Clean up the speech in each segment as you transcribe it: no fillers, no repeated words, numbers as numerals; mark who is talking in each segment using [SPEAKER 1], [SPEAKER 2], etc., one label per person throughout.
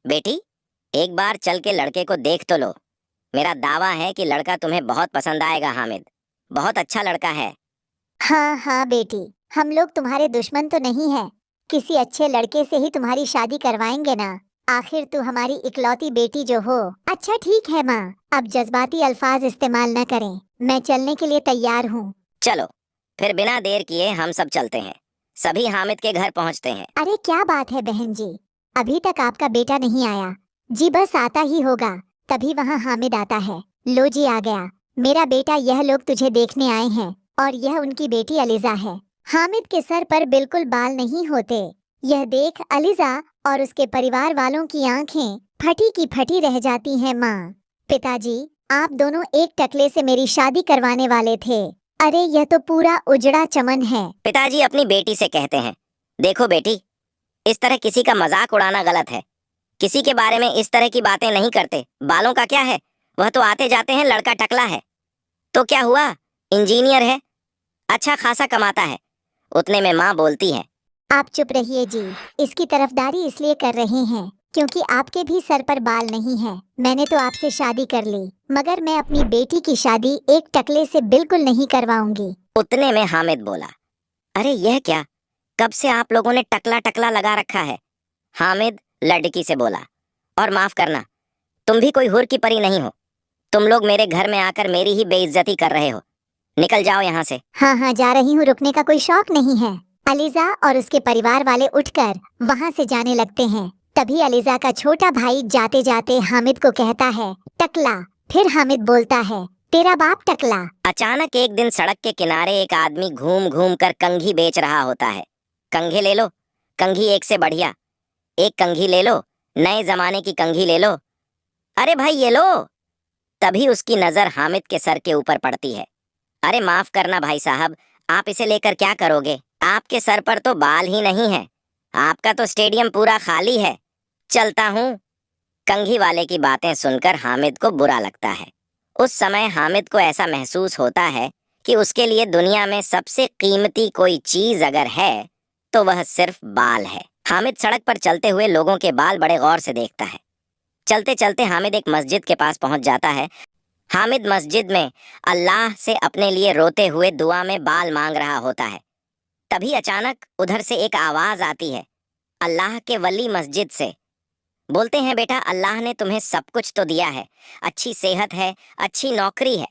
[SPEAKER 1] बेटी, एक बार चल के लड़के को देख तो लो। मेरा दावा है कि लड़का तुम्हें बहुत पसंद आएगा हामिद। बहुत अच्छा लड़का है।
[SPEAKER 2] हाँ हाँ बेटी, हम लोग तुम्हारे दुश्मन तो नहीं है। किसी अच्छे लड़के से ही तुम्हारी शादी करवाएंगे ना। आखिर तू हमारी इकलौती बेटी जो हो। अच्छा ठीक है माँ, अब जज्बाती अल्फाज इस्तेमाल न करें। मैं चलने के लिए तैयार हूँ।
[SPEAKER 1] चलो, फिर बिना देर किए हम सब चलते हैं। सभी हामिद के घर पहुंचते हैं।
[SPEAKER 2] अरे क्या बात है बहन जी, अभी तक आपका बेटा नहीं आया। जी बस आता ही होगा, तभी वहाँ हामिद आता है। लो जी आ गया मेरा बेटा। यह लोग तुझे देखने आए हैं और यह उनकी बेटी अलीजा है। हामिद के सर पर बिल्कुल बाल नहीं होते। यह देख अलीजा और उसके परिवार वालों की आंखें फटी की फटी रह जाती हैं। माँ, पिताजी, आप दोनों एक टकले से मेरी शादी करवाने वाले थे। अरे यह तो पूरा उजड़ा चमन है।
[SPEAKER 1] पिताजी अपनी बेटी से कहते हैं, देखो बेटी, इस तरह किसी का मजाक उड़ाना गलत है। किसी के बारे में इस तरह की बातें नहीं करते। बालों का क्या है, वह तो आते जाते हैं। लड़का टकला है तो क्या हुआ, इंजीनियर है, अच्छा खासा कमाता है। उतने में माँ बोलती है,
[SPEAKER 2] आप चुप रहिए जी। इसकी तरफदारी इसलिए कर रहे हैं क्योंकि आपके भी सर पर बाल नहीं है। मैंने तो आपसे शादी कर ली, मगर मैं अपनी बेटी की शादी एक टकले से बिल्कुल नहीं करवाऊंगी।
[SPEAKER 1] उतने में हामिद बोला, अरे यह क्या, कब से आप लोगों ने टकला टकला लगा रखा है। हामिद लड़की से बोला, और माफ करना, तुम भी कोई हुर की परी नहीं हो। तुम लोग मेरे घर में आकर मेरी ही बेइज्जती कर रहे हो। निकल जाओ यहाँ से।
[SPEAKER 2] हाँ हाँ जा रही हूँ, रुकने का कोई शौक नहीं है। अलीजा और उसके परिवार वाले उठकर वहाँ से जाने लगते हैं। तभी अलीजा का छोटा भाई जाते जाते हामिद को कहता है, टकला। फिर हामिद बोलता है, तेरा बाप टकला।
[SPEAKER 1] अचानक एक दिन सड़क के किनारे एक आदमी घूम घूम कर कंघी बेच रहा होता है। कंघे ले लो, कंघी एक से बढ़िया। एक कंघी ले लो, नए जमाने की कंघी ले लो। अरे भाई ये लो। तभी उसकी नजर हामिद के सर के ऊपर पड़ती है। अरे माफ करना भाई साहब, आप इसे लेकर क्या करोगे? आपके सर पर तो बाल ही नहीं है। आपका तो स्टेडियम पूरा खाली है। चलता हूँ। कंघी वाले की बातें सुनकर हामिद को बुरा लगता है। उस समय हामिद को ऐसा महसूस होता है कि उसके लिए दुनिया में सबसे कीमती कोई चीज अगर है तो वह सिर्फ बाल है। हामिद सड़क पर चलते हुए लोगों के बाल बड़े गौर से देखता है। चलते चलते हामिद एक मस्जिद के पास पहुंच जाता है। हामिद मस्जिद में अल्लाह से अपने लिए रोते हुए दुआ में बाल मांग रहा होता है। तभी अचानक उधर से एक आवाज आती है, अल्लाह के वली मस्जिद से। बोलते हैं, बेटा अल्लाह ने तुम्हें सब कुछ तो दिया है, अच्छी सेहत है, अच्छी नौकरी है।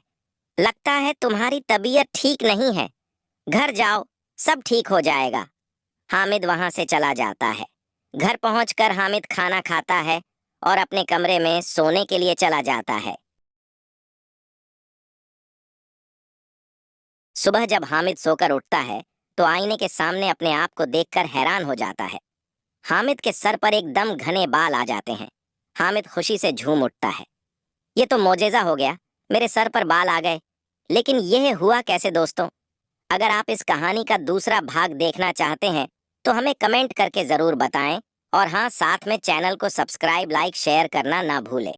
[SPEAKER 1] लगता है तुम्हारी तबीयत ठीक नहीं है। घर जाओ, सब ठीक हो जाएगा। हामिद वहां से चला जाता है। घर पहुंचकर हामिद खाना खाता है और अपने कमरे में सोने के लिए चला जाता है। सुबह जब हामिद सोकर उठता है तो आईने के सामने अपने आप को देखकर हैरान हो जाता है। हामिद के सर पर एकदम घने बाल आ जाते हैं। हामिद खुशी से झूम उठता है। ये तो मोजेजा हो गया, मेरे सर पर बाल आ गए। लेकिन यह हुआ कैसे दोस्तों? अगर आप इस कहानी का दूसरा भाग देखना चाहते हैं तो हमें कमेंट करके जरूर बताएं। और हाँ, साथ में चैनल को सब्सक्राइब, लाइक, शेयर करना ना भूलें।